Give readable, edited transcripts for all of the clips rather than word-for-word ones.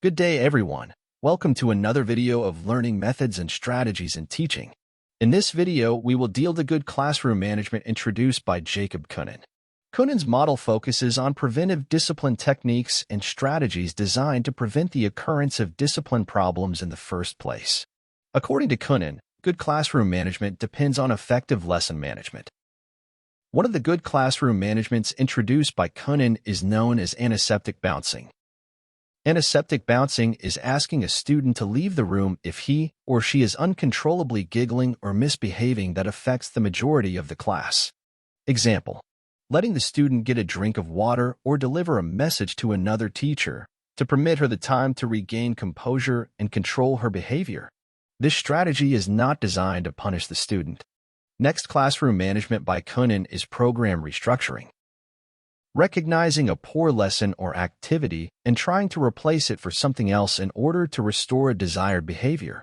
Good day, everyone. Welcome to another video of learning methods and strategies in teaching. In this video, we will deal with good classroom management introduced by Jacob Kunin. Kunin's model focuses on preventive discipline techniques and strategies designed to prevent the occurrence of discipline problems in the first place. According to Kunin, good classroom management depends on effective lesson management. One of the good classroom managements introduced by Kunin is known as antiseptic bouncing. Antiseptic bouncing is asking a student to leave the room if he or she is uncontrollably giggling or misbehaving that affects the majority of the class. Example: letting the student get a drink of water or deliver a message to another teacher to permit her the time to regain composure and control her behavior. This strategy is not designed to punish the student. Next classroom management by Kunin is program restructuring. Recognizing a poor lesson or activity and trying to replace it for something else in order to restore a desired behavior.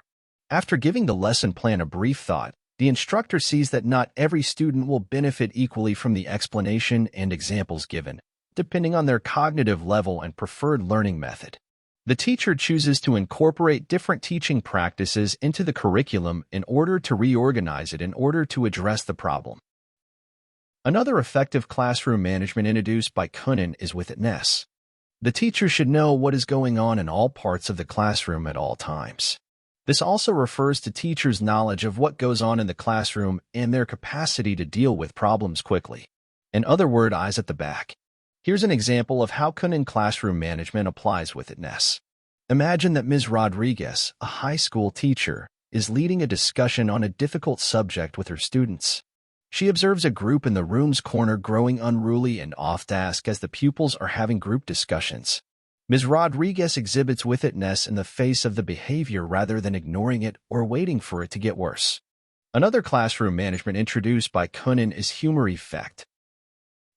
After giving the lesson plan a brief thought, the instructor sees that not every student will benefit equally from the explanation and examples given, depending on their cognitive level and preferred learning method. The teacher chooses to incorporate different teaching practices into the curriculum in order to reorganize it in order to address the problem. Another effective classroom management introduced by Kunin is with It Ness. The teacher should know what is going on in all parts of the classroom at all times. This also refers to teachers' knowledge of what goes on in the classroom and their capacity to deal with problems quickly. In other words, eyes at the back. Here's an example of how Kunin classroom management applies with It Ness. Imagine that Ms. Rodriguez, a high school teacher, is leading a discussion on a difficult subject with her students. She observes a group in the room's corner growing unruly and off task as the pupils are having group discussions. Ms. Rodriguez exhibits with It Ness in the face of the behavior rather than ignoring it or waiting for it to get worse. Another classroom management introduced by Kunin is humor effect.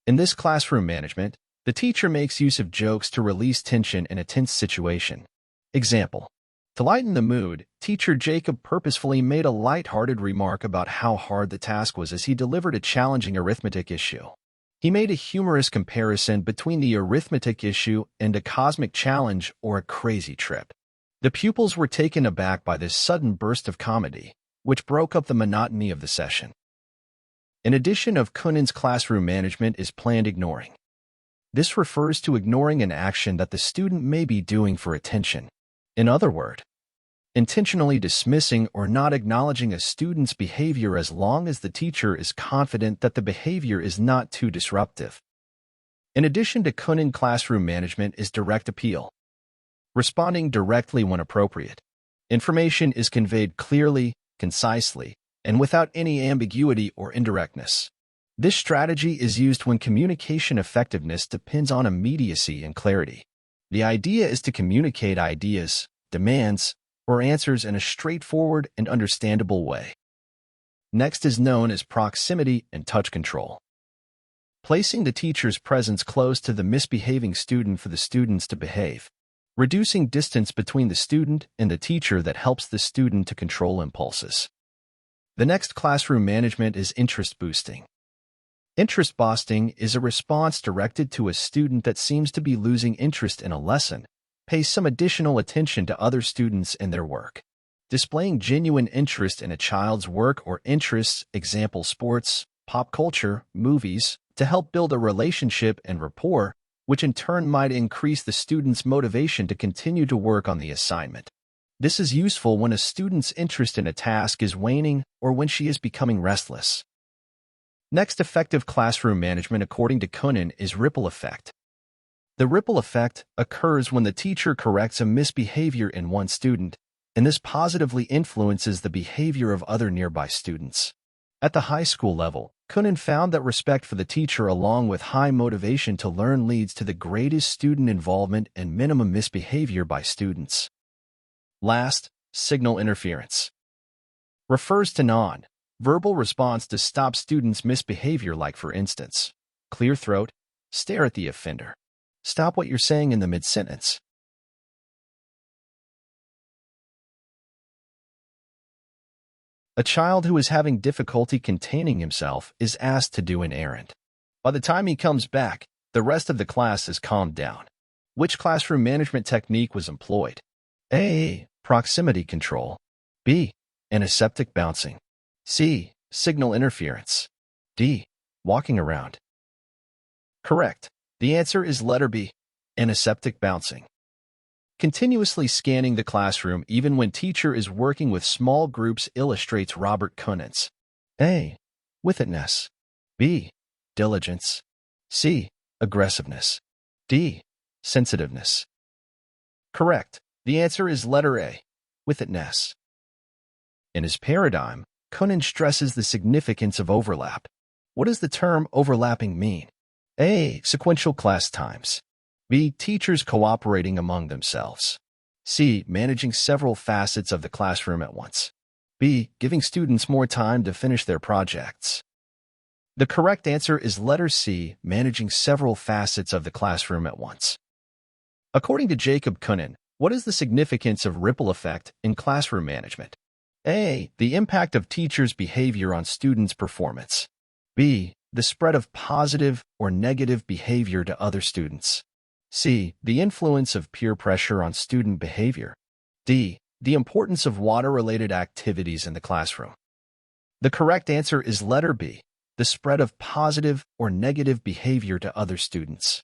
In this classroom management, the teacher makes use of jokes to release tension in a tense situation. Example: to lighten the mood, teacher Jacob purposefully made a light-hearted remark about how hard the task was as he delivered a challenging arithmetic issue. He made a humorous comparison between the arithmetic issue and a cosmic challenge or a crazy trip. The pupils were taken aback by this sudden burst of comedy, which broke up the monotony of the session. In addition of Kunin's classroom management is planned ignoring. This refers to ignoring an action that the student may be doing for attention. In other words, intentionally dismissing or not acknowledging a student's behavior as long as the teacher is confident that the behavior is not too disruptive. In addition to Kunin classroom management is direct appeal. Responding directly when appropriate. Information is conveyed clearly, concisely, and without any ambiguity or indirectness. This strategy is used when communication effectiveness depends on immediacy and clarity. The idea is to communicate ideas, demands, or answers in a straightforward and understandable way. Next is known as proximity and touch control. Placing the teacher's presence close to the misbehaving student for the students to behave. Reducing distance between the student and the teacher that helps the student to control impulses. The next classroom management is interest boosting. Interest boosting is a response directed to a student that seems to be losing interest in a lesson. Pay some additional attention to other students and their work. Displaying genuine interest in a child's work or interests, example sports, pop culture, movies, to help build a relationship and rapport, which in turn might increase the student's motivation to continue to work on the assignment. This is useful when a student's interest in a task is waning or when she is becoming restless. Next effective classroom management according to Kunin is ripple effect. The ripple effect occurs when the teacher corrects a misbehavior in one student, and this positively influences the behavior of other nearby students. At the high school level, Kunin found that respect for the teacher along with high motivation to learn leads to the greatest student involvement and minimum misbehavior by students. Last, signal interference. Refers to non-verbal response to stop students' misbehavior like for instance, clear throat, stare at the offender. Stop what you're saying in the mid-sentence. A child who is having difficulty containing himself is asked to do an errand. By the time he comes back, the rest of the class is calmed down. Which classroom management technique was employed? A. Proximity control. B. Antiseptic bouncing. C. Signal interference. D. Walking around. Correct. The answer is letter B. Antiseptic bouncing. Continuously scanning the classroom even when teacher is working with small groups illustrates Robert Conant's A. It Ness. B. Diligence. C. Aggressiveness. D. Sensitiveness. Correct. The answer is letter A. It Ness. In his paradigm, Conant stresses the significance of overlap. What does the term overlapping mean? A. Sequential class times. B. Teachers cooperating among themselves. C. Managing several facets of the classroom at once. B. Giving students more time to finish their projects. The correct answer is letter C. Managing several facets of the classroom at once. According to Jacob Conant, what is the significance of ripple effect in classroom management? A. The impact of teachers' behavior on students' performance. B. The spread of positive or negative behavior to other students. C. The influence of peer pressure on student behavior. D. The importance of water-related activities in the classroom. The correct answer is letter B. The spread of positive or negative behavior to other students.